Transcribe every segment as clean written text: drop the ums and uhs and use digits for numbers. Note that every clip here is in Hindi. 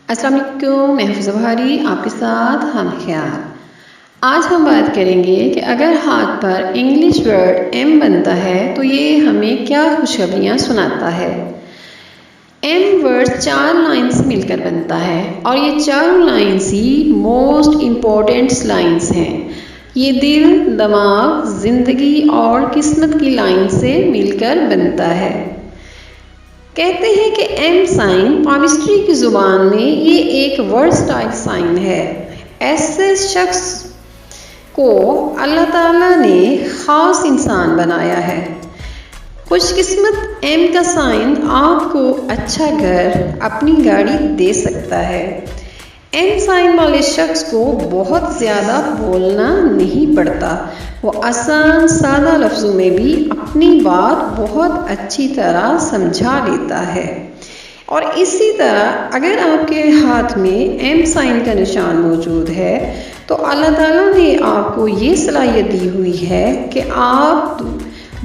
अस्सलाम वालेकुम, मैं हफ़ीज़ा बहारी आपके साथ हम ख्याल। आज हम बात करेंगे कि अगर हाथ पर इंग्लिश वर्ड एम बनता है तो ये हमें क्या खुशखबरियाँ सुनाता है। एम वर्ड 4 लाइन्स मिलकर बनता है और ये चारों लाइन्स ही मोस्ट इम्पॉर्टेंट लाइन्स हैं। ये दिल, दिमाग, ज़िंदगी और किस्मत की लाइन से मिलकर बनता है। कहते हैं कि एम साइन पामिस्ट्री की ज़ुबान में ये एक वर्सटाइल साइन है। ऐसे शख्स को अल्लाह ताला ने ख़ास इंसान बनाया है। खुशकिस्मत एम का साइन आपको अच्छा घर, अपनी गाड़ी दे सकता है। एम साइन वाले शख्स को बहुत ज़्यादा बोलना नहीं पड़ता। वो आसान सादा लफ्ज़ों में भी अपनी बात बहुत अच्छी तरह समझा लेता है। और इसी तरह अगर आपके हाथ में एम साइन का निशान मौजूद है तो अल्लाह ताला ने आपको ये सलाहियत दी हुई है कि आप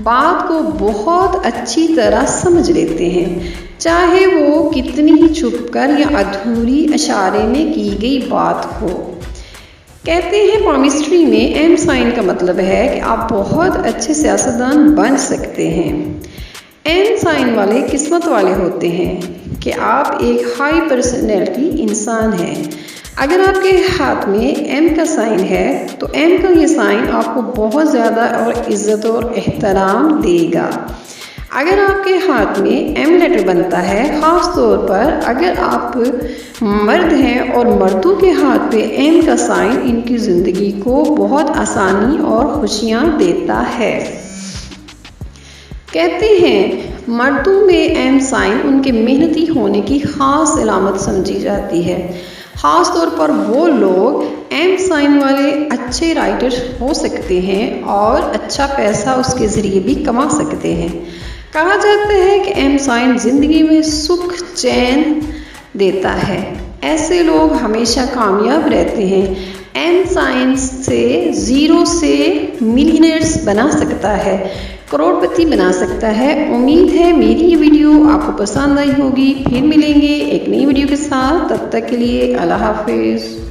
बात को बहुत अच्छी तरह समझ लेते हैं, चाहे वो कितनी ही छुपकर या अधूरी इशारे में की गई बात हो। कहते हैं पामिस्ट्री में एम साइन का मतलब है कि आप बहुत अच्छे सियासतदान बन सकते हैं। एम साइन वाले किस्मत वाले होते हैं कि आप एक हाई पर्सनैलिटी इंसान हैं। अगर आपके हाथ में एम का साइन है तो एम का ये साइन आपको बहुत ज़्यादा और इज़्ज़त और एहतराम देगा। अगर आपके हाथ में एम लेटर बनता है, ख़ास तौर पर अगर आप मर्द हैं और मर्दों के हाथ पे एम का साइन इनकी ज़िंदगी को बहुत आसानी और खुशियाँ देता है। कहते हैं मर्दों में एम साइन उनके मेहनती होने की ख़ास अलामत समझी जाती है। ख़ास तौर पर वो लोग एम साइन वाले अच्छे राइटर हो सकते हैं और अच्छा पैसा उसके ज़रिए भी कमा सकते हैं। कहा जाता है कि एम साइन ज़िंदगी में सुख चैन देता है। ऐसे लोग हमेशा कामयाब रहते हैं। एम साइन से ज़ीरो से मिलियनर्स बना सकता है, करोड़पति बना सकता है। उम्मीद है मेरी ये वीडियो आपको पसंद आई होगी। फिर मिलेंगे एक नई वीडियो के साथ, तब तक के लिए अल्लाह हाफिज़।